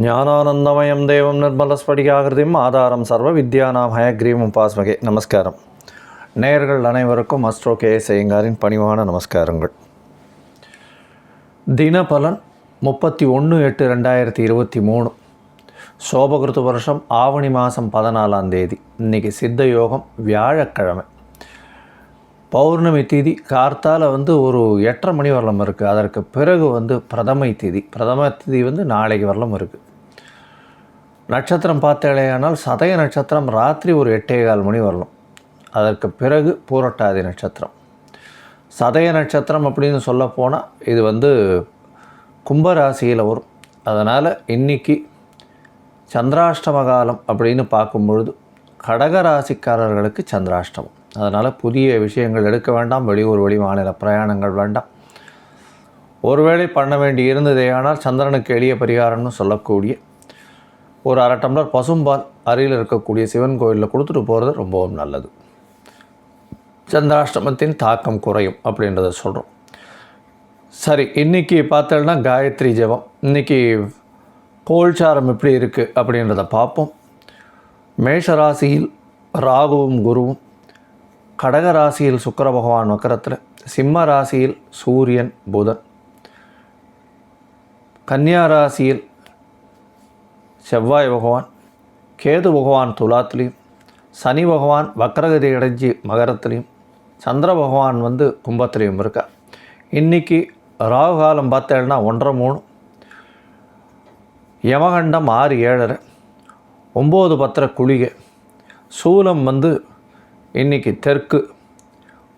ஞானானந்தமயம் தேவம் நிர்மலஸ்படிகாகிருதியும் ஆதாரம் சர்வ வித்யானாம் ஹயக்ரீவம் உபாஸ்மகே. நமஸ்காரம். நேயர்கள் அனைவருக்கும் அஸ்ட்ரோ கேஎஸ் ஐயங்காரின் பணிவான நமஸ்காரங்கள். தினபலன் 31/8/2023 சோபகிருத்து வருஷம் ஆவணி மாதம் 14ஆம் தேதி. இன்றைக்கி சித்த யோகம், வியாழக்கிழமை, பௌர்ணமி திதி. கார்த்தால் ஒரு 8:30 மணி வரலும் இருக்குது. அதற்கு பிறகு பிரதமை திதி. பிரதம திதி நாளைக்கு வரலும் இருக்குது. நட்சத்திரம் பார்த்தேலையானால் சதய நட்சத்திரம் ராத்திரி ஒரு 8:15 மணி வரலும். அதற்கு பிறகு பூரட்டாதி நட்சத்திரம். சதய நட்சத்திரம் அப்படின்னு சொல்லப்போனால் இது கும்பராசியில் வரும். அதனால் இன்றைக்கி சந்திராஷ்டம காலம் அப்படின்னு பார்க்கும்பொழுது கடகராசிக்காரர்களுக்கு சந்திராஷ்டமம். அதனால் புதிய விஷயங்கள் எடுக்க வேண்டாம். வெளியூர் வெளி மாநில பிரயாணங்கள் வேண்டாம். ஒருவேளை பண்ண வேண்டி இருந்ததே ஆனால் சந்திரனுக்கு எளிய பரிகாரம்னு சொல்லக்கூடிய ஒரு 1/2 டம்ளர் பசும்பால் அருகில் இருக்கக்கூடிய சிவன் கோயிலில் கொடுத்துட்டு போகிறது ரொம்பவும் நல்லது. சந்திராஷ்டமத்தின் தாக்கம் குறையும் அப்படின்றத சொல்கிறோம். சரி, இன்றைக்கி பார்த்தோன்னா காயத்ரி ஜபம். இன்றைக்கி கோல்சாரம் எப்படி இருக்குது அப்படின்றத பார்ப்போம். மேஷராசியில் ராகுவும் குருவும், கடகராசியில் சுக்கிர பகவான் வக்கரத்தில், சிம்ம ராசியில் சூரியன் புதன், கன்னியா ராசியில் செவ்வாய் பகவான், கேது பகவான் துலாத்திலையும், சனி பகவான் வக்கரகதி அடைஞ்சி மகரத்துலேயும், சந்திர பகவான் கும்பத்துலேயும் இருக்கா. இன்றைக்கி ராகு காலம் பார்த்தேன்னா 1:30, யமகண்டம் 6:07, 9:10 குளிகை. சூலம் இன்றைக்கி தெற்கு.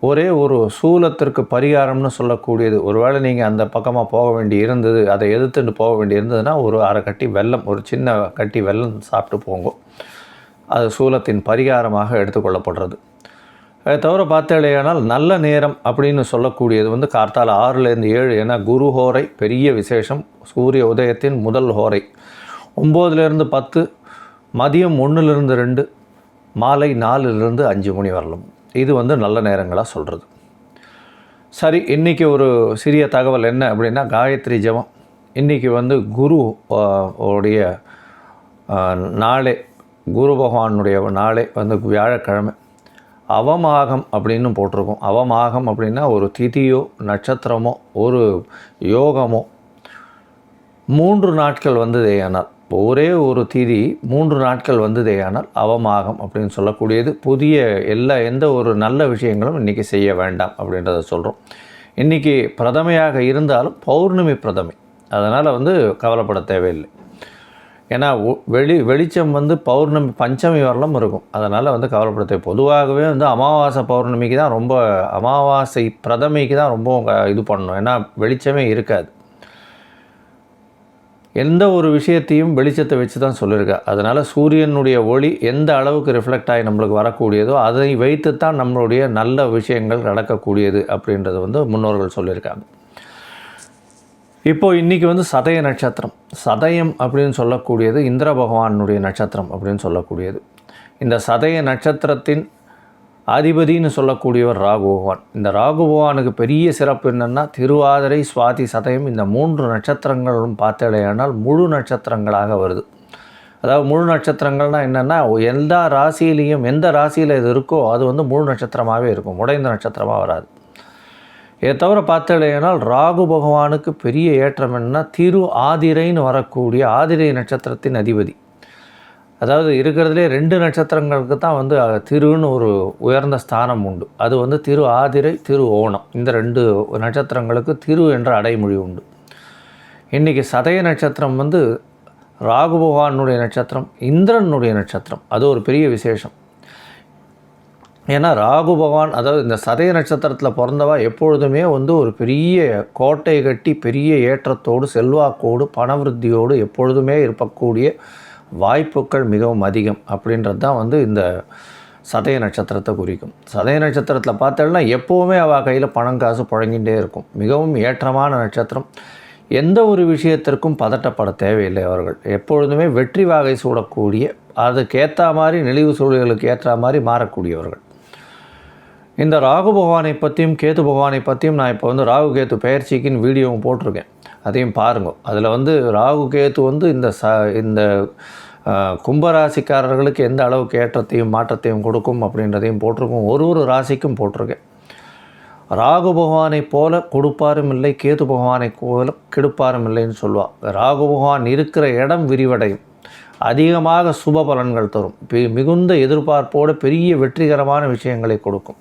ஒரே ஒரு சூலத்திற்கு பரிகாரம்னு சொல்லக்கூடியது. ஒருவேளை நீங்கள் அந்த பக்கமாக போக வேண்டி இருந்தது, அதை எதிர்த்துட்டு போக வேண்டி இருந்ததுன்னா ஒரு 1/2 கட்டி வெல்லம், ஒரு சின்ன கட்டி வெல்லம் சாப்பிட்டு போங்க. அது சூலத்தின் பரிகாரமாக எடுத்துக்கொள்ளப்படுறது. அதை தவிர பார்த்தேனால் நல்ல நேரம் அப்படின்னு சொல்லக்கூடியது கார்த்தால 6லேருந்து 7. ஏன்னா குரு ஹோரை பெரிய விசேஷம். சூரிய உதயத்தின் முதல் ஹோரை 9லேருந்து 10, மதியம் 1லேருந்து 2, மாலை 4லேருந்து 5 மணி வரலும். இது நல்ல நேரங்களாக சொல்கிறது. சரி, இன்றைக்கி ஒரு சிறிய தகவல் என்ன அப்படின்னா காயத்ரி ஜபம். இன்றைக்கி குரு உடைய நாளே, குரு பகவானுடைய நாளே வியாழக்கிழமை. அவமாகம் அப்படின்னு போட்டிருக்கோம். அவமாகம் அப்படின்னா ஒரு திதியோ நட்சத்திரமோ ஒரு யோகமோ 3 நாட்கள் வந்ததேயானால், ஒரே ஒரு திதி 3 நாட்கள் வந்ததேயானால் அவமாகம் அப்படின்னு சொல்லக்கூடியது. புதிய எந்த ஒரு நல்ல விஷயங்களும் இன்றைக்கி செய்ய வேண்டாம் அப்படின்றத சொல்கிறோம். இன்றைக்கி பிரதமையாக இருந்தாலும் பௌர்ணமி பிரதமை. அதனால் கவலைப்பட தேவையில்லை. ஏன்னா வெளிச்சம் பௌர்ணமி பஞ்சமி வரலும் இருக்கும். அதனால் கவலைப்பட தேவை. பொதுவாகவே அமாவாசை பௌர்ணமிக்கு தான் ரொம்ப, அமாவாசை பிரதமைக்கு தான் ரொம்ப இது பண்ணணும். ஏன்னா வெளிச்சமே இருக்காது. எந்த ஒரு விஷயத்தையும் வெளிச்சத்தை வச்சு தான் சொல்லியிருக்கா. அதனால் சூரியனுடைய ஒளி எந்த அளவுக்கு ரிஃப்ளெக்ட் ஆகி நம்மளுக்கு வரக்கூடியதோ அதை வைத்து தான் நம்மளுடைய நல்ல விஷயங்கள் நடக்கக்கூடியது அப்படின்றது முன்னோர்கள் சொல்லியிருக்காங்க. இப்போது இன்றைக்கி சதய நட்சத்திரம். சதயம் அப்படின்னு சொல்லக்கூடியது இந்திர பகவானுடைய நட்சத்திரம் அப்படின்னு சொல்லக்கூடியது. இந்த சதய நட்சத்திரத்தின் அதிபதினு சொல்லக்கூடியவர் ராகு பகவான். இந்த ராகு பகவானுக்கு பெரிய சிறப்பு என்னென்னா திருவாதிரை, சுவாதி, சதயம் இந்த 3 நட்சத்திரங்களும் பார்த்தடையானால் முழு நட்சத்திரங்களாக வருது. அதாவது முழு நட்சத்திரங்கள்னால் என்னென்னா எல்லா ராசியிலையும் எந்த ராசியில் இது இருக்கோ அது முழு நட்சத்திரமாகவே இருக்கும். உடைந்த நட்சத்திரமாக வராது. இதை தவிர பார்த்தடையானால் ராகு பகவானுக்கு பெரிய ஏற்றம் என்னென்னா திரு ஆதிரைன்னு வரக்கூடிய ஆதிரை நட்சத்திரத்தின் அதிபதி. அதாவது இருக்கிறதுலே 2 நட்சத்திரங்களுக்கு தான் திருன்னு ஒரு உயர்ந்த ஸ்தானம் உண்டு. அது திரு ஆதிரை, திரு ஓணம். இந்த 2 நட்சத்திரங்களுக்கு திரு என்ற அடைமொழி உண்டு. இன்றைக்கி சதய நட்சத்திரம் ராகு பகவானுடைய நட்சத்திரம், இந்திரனுடைய நட்சத்திரம். அது ஒரு பெரிய விசேஷம். ஏன்னா ராகு பகவான், அதாவது இந்த சதய நட்சத்திரத்தில் பிறந்தவா எப்பொழுதுமே ஒரு பெரிய கோட்டை கட்டி பெரிய ஏற்றத்தோடு செல்வாக்கோடு பணவிருத்தியோடு எப்பொழுதுமே இருக்கக்கூடிய வாய்ப்புகள் மிகவும் அதிகம் அப்படின்றது தான் இந்த சதய நட்சத்திரத்தை குறிக்கும். சதய நட்சத்திரத்தில் பார்த்தோம்னா எப்போவுமே அவள் கையில் பணம் காசு புழங்கிட்டே இருக்கும். மிகவும் ஏற்றமான நட்சத்திரம். எந்த ஒரு விஷயத்திற்கும் பதட்டப்பட தேவையில்லை. அவர்கள் எப்பொழுதுமே வெற்றி வாகை சூடக்கூடிய, அதுக்கேற்ற மாதிரி நெளிவு சூழல்களுக்கு ஏற்ற மாதிரி மாறக்கூடியவர்கள். இந்த ராகு பகவானை பற்றியும் கேது பகவானை பற்றியும் நான் இப்போ வந்து ராகு கேத்து பெயர்ச்சிக்குன்னு வீடியோவும் போட்டிருக்கேன், அதையும் பாருங்கள். அதில் வந்து ராகு கேத்து வந்து இந்த கும்பராசிக்காரர்களுக்கு எந்த அளவுக்கு ஏற்றத்தையும் மாற்றத்தையும் கொடுக்கும் அப்படின்றதையும் போட்டிருக்கோம். ஒரு ராசிக்கும் போட்டிருக்கேன். ராகு பகவானை போல கொடுப்பாரும் இல்லை, கேது பகவானை போல கெடுப்பாரும் இல்லைன்னு சொல்லுவாள். ராகு பகவான் இருக்கிற இடம் விரிவடையும், அதிகமாக சுப பலன்கள் தரும், மிகுந்த எதிர்பார்ப்போடு பெரிய வெற்றிகரமான விஷயங்களை கொடுக்கும்.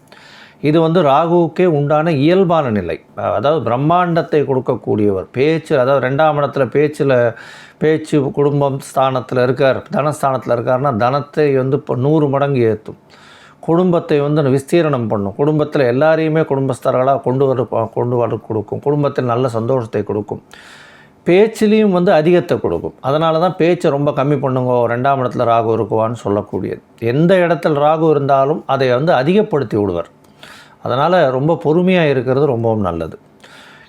இது வந்து ராகுவுக்கே உண்டான இயல்பான நிலை. அதாவது பிரம்மாண்டத்தை கொடுக்கக்கூடியவர். பேச்சு, அதாவது 2ஆம் இடத்துல பேச்சு குடும்பம் ஸ்தானத்தில் இருக்கார், தனஸ்தானத்தில் இருக்காருன்னா தனத்தை வந்து இப்போ 100 மடங்கு ஏற்றும். குடும்பத்தை வந்து விஸ்தீரணம் பண்ணும். குடும்பத்தில் எல்லாரையுமே குடும்பஸ்தர்களாக கொண்டு வர கொடுக்கும். குடும்பத்தில் நல்ல சந்தோஷத்தை கொடுக்கும். பேச்சிலையும் வந்து அதிகத்தை கொடுக்கும். அதனால தான் பேச்சை ரொம்ப கம்மி பண்ணுங்க, 2ஆம் இடத்துல ராகு இருக்குவான்னு சொல்லக்கூடியது. எந்த இடத்துல ராகு இருந்தாலும் அதை வந்து அதிகப்படுத்தி விடுவார். அதனால் ரொம்ப பொறுமையாக இருக்கிறது ரொம்பவும் நல்லது.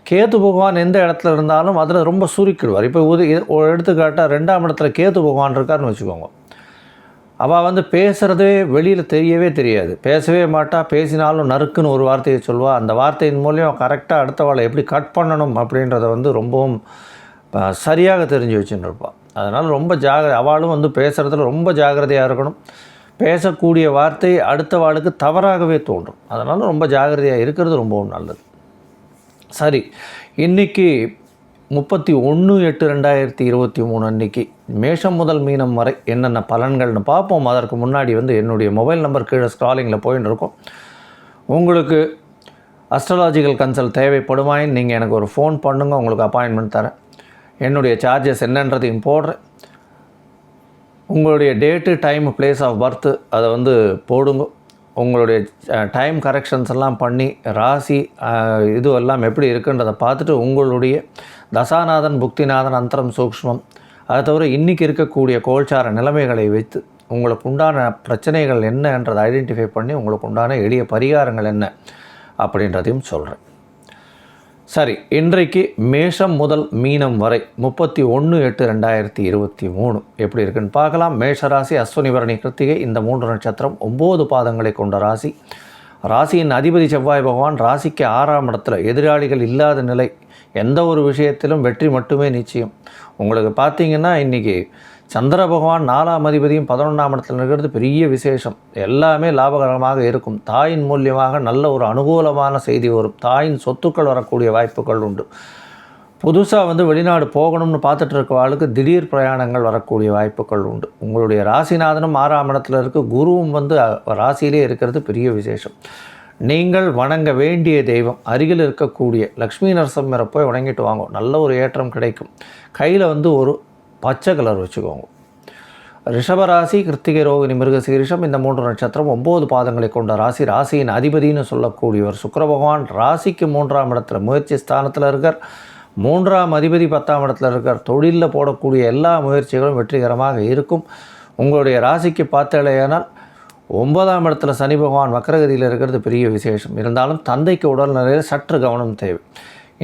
கேது பகவான் எந்த இடத்துல இருந்தாலும் அதில் ரொம்ப சுருக்கிடுவார். இப்போ எடுத்துக்காட்டால் 2ஆம் இடத்துல கேது பகவான் இருக்காருன்னு வச்சுக்கோங்க. அவள் வந்து பேசுகிறதே வெளியில் தெரியவே தெரியாது, பேசவே மாட்டா. பேசினாலும் நறுக்குன்னு ஒரு வார்த்தையை சொல்லுவாள். அந்த வார்த்தையின் மூலியம் கரெக்டாக அடுத்தவாளை எப்படி கட் பண்ணணும் அப்படின்றத வந்து ரொம்பவும் சரியாக தெரிஞ்சு வச்சுன்னு இருப்பாள். அதனால் ரொம்ப அவளும் வந்து பேசுகிறதுல ரொம்ப ஜாகிரதையாக இருக்கணும். பேசக்கூடிய வார்த்தை அடுத்த வாளுக்கு தவறாகவே தோன்றும். அதனால் ரொம்ப ஜாகிரதையாக இருக்கிறது ரொம்பவும் நல்லது. சரி, இன்றைக்கி 31/8/2023 அன்றைக்கி மேஷம் முதல் மீனம் வரை என்னென்ன பலன்கள்னு பார்ப்போம். அதற்கு முன்னாடி வந்து என்னுடைய மொபைல் நம்பர் கீழே ஸ்க்ராலிங்கில் போயின்னு இருக்கும். உங்களுக்கு அஸ்ட்ராலாஜிக்கல் கன்சல்ட் தேவைப்படுமாயின் நீங்கள் எனக்கு ஒரு ஃபோன் பண்ணுங்கள், உங்களுக்கு அப்பாயின்மெண்ட் தரேன். என்னுடைய சார்ஜஸ் என்னன்றதையும் போடுறேன். உங்களுடைய date, time, place of birth அதை வந்து போடுங்க. உங்களுடைய டைம் கரெக்ஷன்ஸ் எல்லாம் பண்ணி ராசி இதுவெல்லாம் எப்படி இருக்குன்றதை பார்த்துட்டு உங்களுடைய தசாநாதன், புக்திநாதன், அந்தரம், சூக்ஷ்மம், அதை தவிர இன்றைக்கி இருக்கக்கூடிய கோல்சார நிலைமைகளை வைத்து உங்களுக்கு உண்டான பிரச்சனைகள் என்னன்றதை ஐடென்டிஃபை பண்ணி உங்களுக்கு உண்டான எளிய பரிகாரங்கள் என்ன அப்படின்றதையும் சொல்கிறேன். சரி, இன்றைக்கு மேஷம் முதல் மீனம் வரை 31/8/2023 எப்படி இருக்குன்னு பார்க்கலாம். மேஷராசி, அஸ்வினி, பரணி, கிருத்திகை இந்த 3 நட்சத்திரம் 9 பாதங்களை கொண்ட ராசி. ராசியின் அதிபதி செவ்வாய் பகவான் ராசிக்கு 6ஆம் இடத்துல. எதிராளிகள் இல்லாத நிலை, எந்த ஒரு விஷயத்திலும் வெற்றி மட்டுமே நிச்சயம். உங்களுக்கு பார்த்திங்கன்னா இன்றைக்கி சந்திர பகவான் 4ஆம் அதிபதியும் 11ஆம் இடத்துல இருக்கிறது பெரிய விசேஷம். எல்லாமே லாபகரமாக இருக்கும். தாயின் மூலியமாக நல்ல ஒரு அனுகூலமான செய்தி வரும். தாயின் சொத்துக்கள் வரக்கூடிய வாய்ப்புகள் உண்டு. புதுசாக வந்து வெளிநாடு போகணும்னு பார்த்துட்டு இருக்கவாளுக்கு திடீர் பிரயாணங்கள் வரக்கூடிய வாய்ப்புகள் உண்டு. உங்களுடைய ராசிநாதனும் 6ஆம் இடத்துல இருக்குது. குருவும் வந்து ராசியிலே இருக்கிறது பெரிய விசேஷம். நீங்கள் வணங்க வேண்டிய தெய்வம் அருகில் இருக்கக்கூடிய லக்ஷ்மி நரசிம்மரை போய் வணங்கிட்டு வாங்க, நல்ல ஒரு ஏற்றம் கிடைக்கும். கையில் வந்து ஒரு பச்சை கலர் வச்சுக்கோங்க. ரிஷபராசி, கிருத்திகை, ரோகிணி, மிருகசீரிஷம் இந்த 3 நட்சத்திரம் 9 பாதங்களை கொண்ட ராசி. ராசியின் அதிபதினு சொல்லக்கூடியவர் சுக்கிர பகவான் ராசிக்கு 3ஆம் இடத்துல முயற்சி ஸ்தானத்தில் இருக்கார். 3ஆம் அதிபதி 10ஆம் இடத்துல இருக்கார். தொழிலில் போடக்கூடிய எல்லா முயற்சிகளும் வெற்றிகரமாக இருக்கும். உங்களுடைய ராசிக்கு பார்த்தேனால் 9ஆம் இடத்துல சனி பகவான் வக்ரகதியில் இருக்கிறது பெரிய விசேஷம். இருந்தாலும் தந்தைக்கு உடல்நிலையில் சற்று கவனம் தேவை.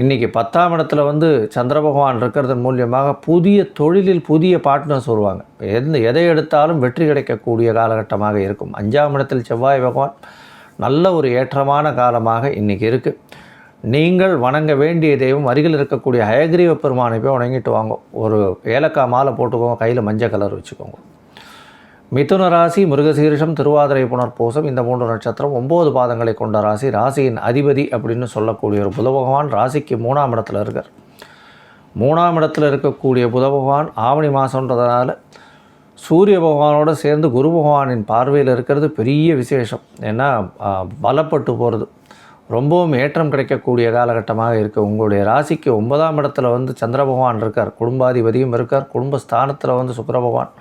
இன்றைக்கி 10ஆம் இடத்துல வந்து சந்திர பகவான் இருக்கிறதன் மூலியமாக புதிய தொழிலில் புதிய பார்ட்னர்ஸ் வருவாங்க. எதை எடுத்தாலும் வெற்றி கிடைக்கக்கூடிய காலகட்டமாக இருக்கும். 5ஆம் இடத்தில் செவ்வாய் பகவான் நல்ல ஒரு ஏற்றமான காலமாக இன்றைக்கி இருக்குது. நீங்கள் வணங்க வேண்டிய தெய்வம் அருகில் இருக்கக்கூடிய ஹயக்ரீவ பெருமானை போய் வணங்கிட்டு வாங்க. ஒரு ஏலக்காய் மாலை போட்டுக்கோங்க, கையில் மஞ்சள் கலர் வச்சுக்கோங்க. மிதுன ராசி, மிருகசீரிஷம், திருவாதிரை, புனர்பூசம் இந்த 3 நட்சத்திரம் 9 பாதங்களை கொண்ட ராசி. ராசியின் அதிபதி அப்படின்னு சொல்லக்கூடிய ஒரு புத பகவான் ராசிக்கு 3ஆம் இடத்துல இருக்கார். 3ஆம் இடத்துல இருக்கக்கூடிய புத பகவான் ஆவணி மாதன்றதுனால சூரிய பகவானோடு சேர்ந்து குரு பகவானின் பார்வையில் இருக்கிறது பெரிய விசேஷம். ஏன்னா பலப்பட்டு போகிறது, ரொம்பவும் ஏற்றம் கிடைக்கக்கூடிய காலகட்டமாக இருக்குது. உங்களுடைய ராசிக்கு 9ஆம் இடத்துல வந்து சந்திர பகவான் இருக்கார், குடும்பாதிபதியும் இருக்கார். குடும்பஸ்தானத்தில் வந்து சுக்கிர பகவான்.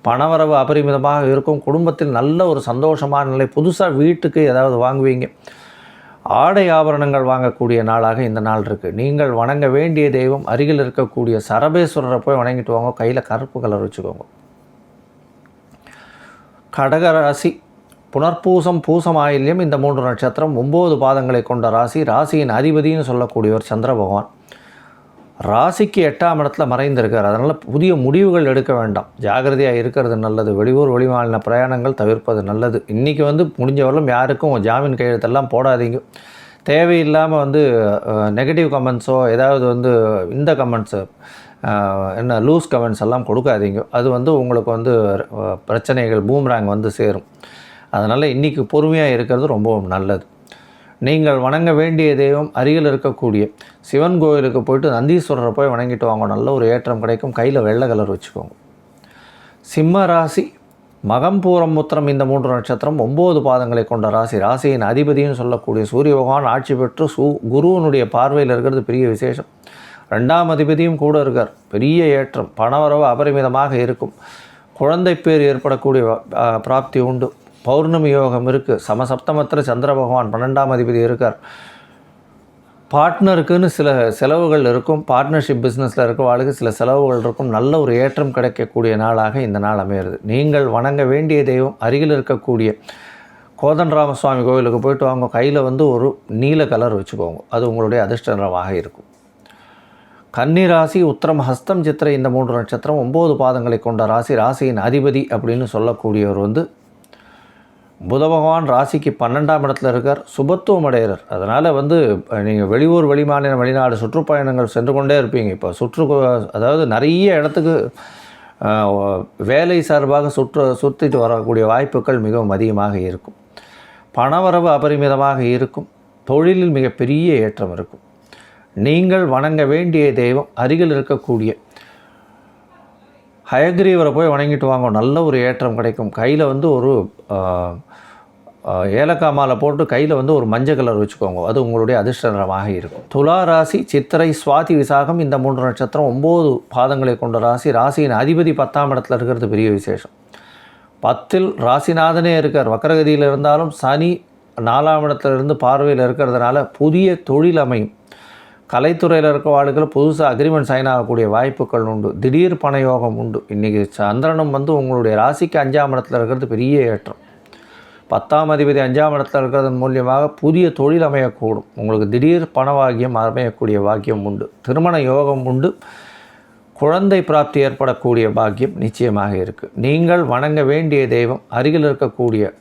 பணவரவு அபரிமிதமாக இருக்கும். குடும்பத்தில் நல்ல ஒரு சந்தோஷமான நிலை. புதுசாக வீட்டுக்கு ஏதாவது வாங்குவீங்க. ஆடை ஆபரணங்கள் வாங்கக்கூடிய நாளாக இந்த நாள் இருக்குது. நீங்கள் வணங்க வேண்டிய தெய்வம் அருகில் இருக்கக்கூடிய சரபேஸ்வரரை போய் வணங்கிட்டு வாங்க, கையில் கருப்பு கலர் வச்சுக்கோங்க. கடகராசி, புனர்பூசம், பூசம், ஆயில்யம் இந்த 3 நட்சத்திரம் 9 பாதங்களை கொண்ட ராசி. ராசியின் அதிபதினு சொல்லக்கூடியவர் சந்திர பகவான். ராசிக்கு 8ஆம் இடத்துல மறைந்திருக்கார். அதனால் புதிய முடிவுகள் எடுக்க வேண்டாம். ஜாகிரதையாக இருக்கிறது நல்லது. வெளியூர் வெளிமாநில பிரயாணங்கள் தவிர்ப்பது நல்லது. இன்றைக்கி முடிஞ்சவரையிலும் யாருக்கும் ஜாமீன் கையெழுத்தெல்லாம் போடாதீங்க. தேவையில்லாமல் நெகட்டிவ் கமெண்ட்ஸோ ஏதாவது இந்த கமெண்ட்ஸு என்ன லூஸ் கமெண்ட்ஸ் எல்லாம் கொடுக்காதீங்க. அது உங்களுக்கு பிரச்சனைகள் பூம்ராங் சேரும். அதனால் இன்றைக்கி பொறுமையாக இருக்கிறது ரொம்பவும் நல்லது. நீங்கள் வணங்க வேண்டிய தெய்வம் அருகில் இருக்கக்கூடிய சிவன் கோயிலுக்கு போய்ட்டு நந்தீஸ்வரரை போய் வணங்கிட்டு வாங்க. நல்ல ஒரு ஏற்றம் கிடைக்கும். கையில் வெள்ளை கலர் வச்சுக்கோங்க. சிம்ம ராசி மகம் பூரம் உத்திரம் இந்த 3 நட்சத்திரம் 9 பாதங்களை கொண்ட ராசி. ராசியின் அதிபதினு சொல்லக்கூடிய சூரிய பகவான் ஆட்சி பெற்று குருவனுடைய பார்வையில் இருக்கிறது பெரிய விசேஷம். 2ஆம் அதிபதியும் கூட இருக்கார். பெரிய ஏற்றம். பணவரவு அபரிமிதமாக இருக்கும். குழந்தை பேர் ஏற்படக்கூடிய பிராப்தி உண்டு. பௌர்ணமி யோகம் இருக்குது. சமசப்தமத்தில் சந்திர பகவான் 12ஆம் அதிபதி இருக்கார். பார்ட்னருக்குன்னு சில செலவுகள் இருக்கும். பார்ட்னர்ஷிப் பிஸ்னஸில் இருக்கிறவர்களுக்கு சில செலவுகள் இருக்கும். நல்ல ஒரு ஏற்றம் கிடைக்கக்கூடிய நாளாக இந்த நாள் அமையிறது. நீங்கள் வணங்க வேண்டிய தெய்வம் அருகில் இருக்கக்கூடிய கோதண்டராமசுவாமி கோவிலுக்கு போய்ட்டு வாங்க. கையில் ஒரு நீல கலர் வச்சுக்கோங்க. அது உங்களுடைய அதிர்ஷ்ட நிறமாக இருக்கும். கன்னி ராசி உத்திரம் ஹஸ்தம் சித்திரை இந்த 3 நட்சத்திரம் 9 பாதங்களை கொண்ட ராசி. ராசியின் அதிபதி அப்படின்னு சொல்லக்கூடியவர் புத பகவான் ராசிக்கு 12ஆம் இடத்துல இருக்கார். சுபத்துவம் அடைகிறார். அதனால் நீங்கள் வெளியூர் வெளிமாநில வெளிநாடு சுற்றுப்பயணங்கள் சென்று கொண்டே இருப்பீங்க. இப்போ அதாவது நிறைய இடத்துக்கு வேலை சார்பாக சுற்றிட்டு வரக்கூடிய வாய்ப்புகள் மிகவும் அதிகமாக இருக்கும். பணவரவு அபரிமிதமாக இருக்கும். தொழிலில் மிகப்பெரிய ஏற்றம் இருக்கும். நீங்கள் வணங்க வேண்டிய தெய்வம் அருகில் இருக்கக்கூடிய ஹயக்ரீவரை போய் வணங்கிட்டு வாங்க. நல்ல ஒரு ஏற்றம் கிடைக்கும். கையில் ஒரு ஏலக்காய் மாலை போட்டு கையில் ஒரு மஞ்சள் கலர் வச்சுக்கோங்க. அது உங்களுடைய அதிர்ஷ்ட நிறமாக இருக்கும். துலா ராசி சித்திரை சுவாதி விசாகம் இந்த 3 நட்சத்திரம் 9 பாதங்களை கொண்ட ராசி. ராசியின் அதிபதி 10ஆம் இடத்துல இருக்கிறது பெரிய விசேஷம். 10இல் ராசிநாதனே இருக்கார். வக்கரகதியில் இருந்தாலும் சனி 4ஆம் இடத்துலேருந்து பார்வையில் இருக்கிறதுனால புதிய தொழில் அமையும். கலைத்துறையில் இருக்கிற புதுசாக அக்ரிமெண்ட் சைன் ஆகக்கூடிய வாய்ப்புகள் உண்டு. திடீர் பணயோகம் உண்டு. இன்றைக்கி சந்திரனும் உங்களுடைய ராசிக்கு 5ஆம் இடத்துல இருக்கிறது பெரிய ஏற்றம். 10ஆம் அதிபதி 5ஆம் இடத்துல இருக்கிறதன் மூலியமாக புதிய தொழில் அமையக்கூடும். உங்களுக்கு திடீர் பண வாக்கியம் அமையக்கூடிய வாக்கியம் உண்டு. திருமண யோகம் உண்டு. குழந்தை பிராப்தி ஏற்படக்கூடிய பாக்கியம் நிச்சயமாக இருக்குது. நீங்கள் வணங்க வேண்டிய தெய்வம் அருகில் இருக்கக்கூடிய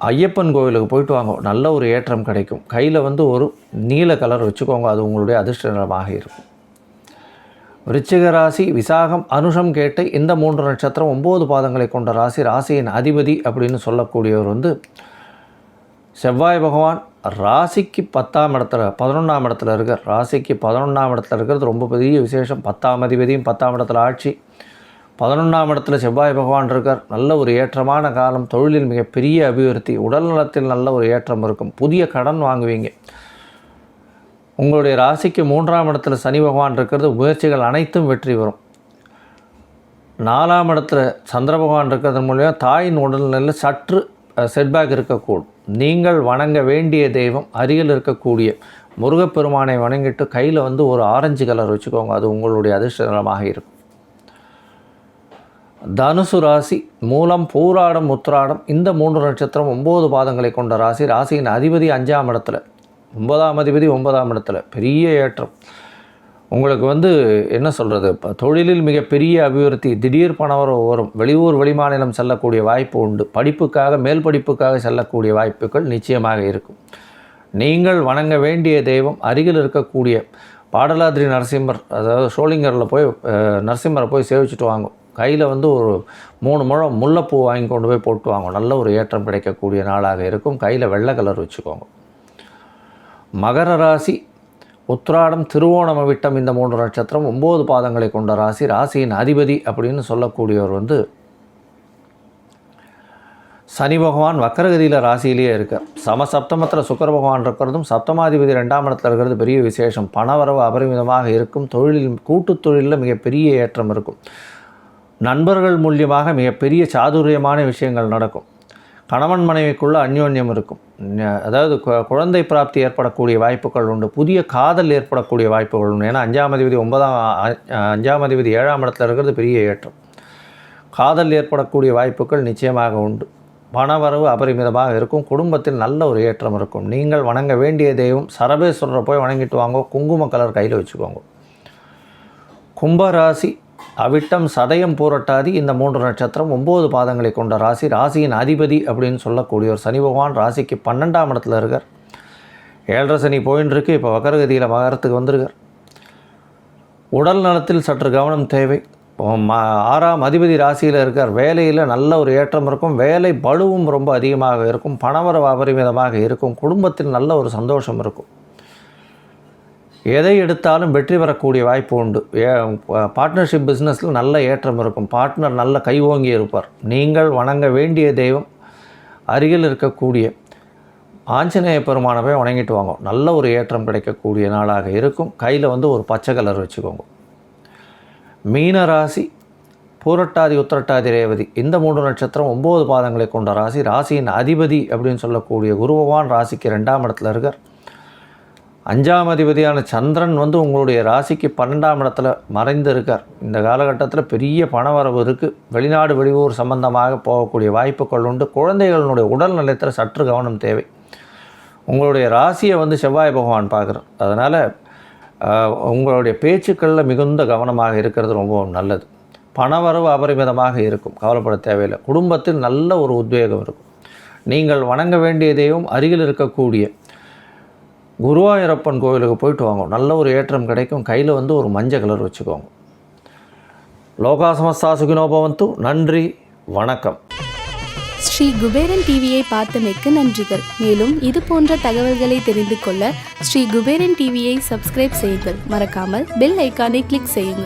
ஐயப்பன் கோவிலுக்கு போய்ட்டு வாங்க. நல்ல ஒரு ஏற்றம் கிடைக்கும். கையில் ஒரு நீல கலர் வச்சுக்கோங்க. அது உங்களுடைய அதிர்ஷ்ட நிறமாக இருக்கும். விருச்சிக ராசி விசாகம் அனுஷம் கேட்டை இந்த 3 நட்சத்திரம் 9 பாதங்களை கொண்ட ராசி. ராசியின் அதிபதி அப்படின்னு சொல்லக்கூடியவர் செவ்வாய் பகவான் ராசிக்கு 10ஆம் இடத்துல 11ஆம் இடத்துல இருக்கார். ராசிக்கு 11ஆம் இடத்துல இருக்கிறது ரொம்ப பெரிய விசேஷம். 10ஆம் அதிபதியும் 10ஆம் இடத்துல ஆட்சி. 11ஆம் இடத்துல செவ்வாய் பகவான் இருக்கார். நல்ல ஒரு ஏற்றமான காலம். தொழிலில் மிகப்பெரிய அபிவிருத்தி. உடல் நலத்தில் நல்ல ஒரு ஏற்றம் இருக்கும். புதிய கடன் வாங்குவீங்க. உங்களுடைய ராசிக்கு 3ஆம் இடத்துல சனி பகவான் இருக்கிறது. முயற்சிகள் அனைத்தும் வெற்றி வரும். 4ஆம் இடத்துல சந்திர பகவான் இருக்கிறது மூலியம் தாயின் உடல்நிலையில் சற்று செட்பேக் இருக்கக்கூடும். நீங்கள் வணங்க வேண்டிய தெய்வம் அருகில் இருக்கக்கூடிய முருகப்பெருமானை வணங்கிட்டு கையில் ஒரு ஆரஞ்சு கலர் வச்சுக்கோங்க. அது உங்களுடைய அதிர்ஷ்ட நிறமாக இருக்கும். தனுசு ராசி மூலம் பூராடம் உத்திராடம் இந்த 3 நட்சத்திரம் 9 பாதங்களை கொண்ட ராசி. ராசியின் அதிபதி 5ஆம் இடத்துல 9ஆம் அதிபதி 9ஆம் இடத்துல பெரிய ஏற்றம். உங்களுக்கு என்ன சொல்கிறது, இப்போ தொழிலில் மிகப்பெரிய அபிவிருத்தி. திடீர் பணவரவு வரும். வெளியூர் வெளிமாநிலம் செல்லக்கூடிய வாய்ப்பு உண்டு. படிப்புக்காக மேல் படிப்புக்காக செல்லக்கூடிய வாய்ப்புகள் நிச்சயமாக இருக்கும். நீங்கள் வணங்க வேண்டிய தெய்வம் அருகில் இருக்கக்கூடிய பாடலாதிரி நரசிம்மர், அதாவது ஷோலிங்கரில் போய் நரசிம்மரை போய் சேவிச்சுட்டு வாங்க. கையில் ஒரு 3 முழம் முல்லைப்பூ வாங்கி கொண்டு போய் போட்டு வாங்க. நல்ல ஒரு ஏற்றம் கிடைக்கக்கூடிய நாளாக இருக்கும். கையில் வெள்ளை கலர் வச்சுக்கோங்க. மகர ராசி உத்திராடம் திருவோணம் விட்டம் இந்த 3 நட்சத்திரம் 9 பாதங்களை கொண்ட ராசி. ராசியின் அதிபதி அப்படின்னு சொல்லக்கூடியவர் சனி பகவான் வக்கரகதியில் ராசியிலேயே இருக்கார். சமசப்தமத்தில் சுக்கர பகவான் இருக்கிறதும் சப்தமாதிபதி 2ஆம் இடத்துல இருக்கிறது பெரிய விசேஷம். பணவரவு அபரிமிதமாக இருக்கும். தொழிலில் கூட்டுத் தொழிலில் மிகப்பெரிய ஏற்றம் இருக்கும். நண்பர்கள் மூலியமாக மிகப்பெரிய சாதுரியமான விஷயங்கள் நடக்கும். கணவன் மனைவிக்குள்ள அந்யோன்யம் இருக்கும். அதாவது குழந்தை பிராப்தி ஏற்படக்கூடிய வாய்ப்புகள் உண்டு. புதிய காதல் ஏற்படக்கூடிய வாய்ப்புகள் உண்டு. ஏன்னா 5ஆம் அதிபதி 7ஆம் இடத்துல இருக்கிறது பெரிய ஏற்றம். காதல் ஏற்படக்கூடிய வாய்ப்புகள் நிச்சயமாக உண்டு. பணவரவு அபரிமிதமாக இருக்கும். குடும்பத்தில் நல்ல ஒரு ஏற்றம் இருக்கும். நீங்கள் வணங்க வேண்டிய தெய்வம் சரபேஸ்வரரை போய் வணங்கிட்டு வாங்க. குங்கும கலர் கையில் வச்சுக்கோங்க. கும்பராசி அவிட்டம் சதயம் பூரட்டாதி இந்த 3 நட்சத்திரம் 9 பாதங்களை கொண்ட ராசி. ராசியின் அதிபதி அப்படின்னு சொல்லக்கூடிய ஒரு சனி பகவான் ராசிக்கு 12ஆம் இடத்துல இருக்கார். 7.5 சனி போயின்னு இருக்கு. இப்போ வக்கரகதியில் மகரத்துக்கு வந்திருக்கார். உடல் நலத்தில் சற்று கவனம் தேவை. 6ஆம் அதிபதி ராசியில் இருக்கார். வேலையில் நல்ல ஒரு ஏற்றம் இருக்கும். வேலை பளுவும் ரொம்ப அதிகமாக இருக்கும். பணவரவு அபரிமிதமாக இருக்கும். குடும்பத்தில் நல்ல ஒரு சந்தோஷம் இருக்கும். எதை எடுத்தாலும் வெற்றி பெறக்கூடிய வாய்ப்பு உண்டு. பார்ட்னர்ஷிப் பிஸ்னஸில் நல்ல ஏற்றம் இருக்கும். பார்ட்னர் நல்ல கைவோங்கி இருப்பார். நீங்கள் வணங்க வேண்டிய தெய்வம் அருகில் இருக்கக்கூடிய ஆஞ்சநேய பெருமானவே வணங்கிட்டு வாங்க. நல்ல ஒரு ஏற்றம் கிடைக்கக்கூடிய நாளாக இருக்கும். கையில் ஒரு பச்சை கலர் வச்சுக்கோங்க. மீன ராசி பூரட்டாதி உத்திரட்டாதி ரேவதி இந்த 3 நட்சத்திரம் 9 பாதங்களை கொண்ட ராசி. ராசியின் அதிபதி அப்படின்னு சொல்லக்கூடிய குரு பகவான் ராசிக்கு 2ஆம் இடத்துல இருக்கார். 5ஆம் அதிபதியான சந்திரன் உங்களுடைய ராசிக்கு 12ஆம் இடத்துல மறைந்து இருக்கார். இந்த காலகட்டத்தில் பெரிய பணவரவு இருக்குது. வெளிநாடு வெளியூர் சம்பந்தமாக போகக்கூடிய வாய்ப்புகள் உண்டு. குழந்தைகளுடைய உடல் நலத்தில் சற்று கவனம் தேவை. உங்களுடைய ராசியை செவ்வாய் பகவான் பார்க்குறார். அதனால் உங்களுடைய பேச்சுக்களில் மிகுந்த கவனமாக இருக்கிறது ரொம்ப நல்லது. பணவரவு அபரிமிதமாக இருக்கும். கவலைப்பட தேவையில்லை. குடும்பத்தில் நல்ல ஒரு உத்வேகம் இருக்கும். நீங்கள் வணங்க வேண்டிய தெய்வம் அருகில் இருக்கக்கூடிய குருவாயூரப்பன் கோவிலுக்கு போயிட்டு வாங்க. நல்ல ஒரு ஏற்றம் கிடைக்கும். கையில் ஒரு மஞ்சள் கலர் வச்சுக்கோங்க. லோகா சமஸ்தா சுகினோ பவந்து. நன்றி, வணக்கம். ஸ்ரீ குபேரன் டிவியை பார்த்தமைக்கு நன்றிகள். மேலும் இது போன்ற தகவல்களை தெரிந்து கொள்ள ஸ்ரீ குபேரன் டிவியை சப்ஸ்கிரைப் செய்யுங்கள். மறக்காமல் பெல் ஐக்கானை கிளிக் செய்யுங்கள்.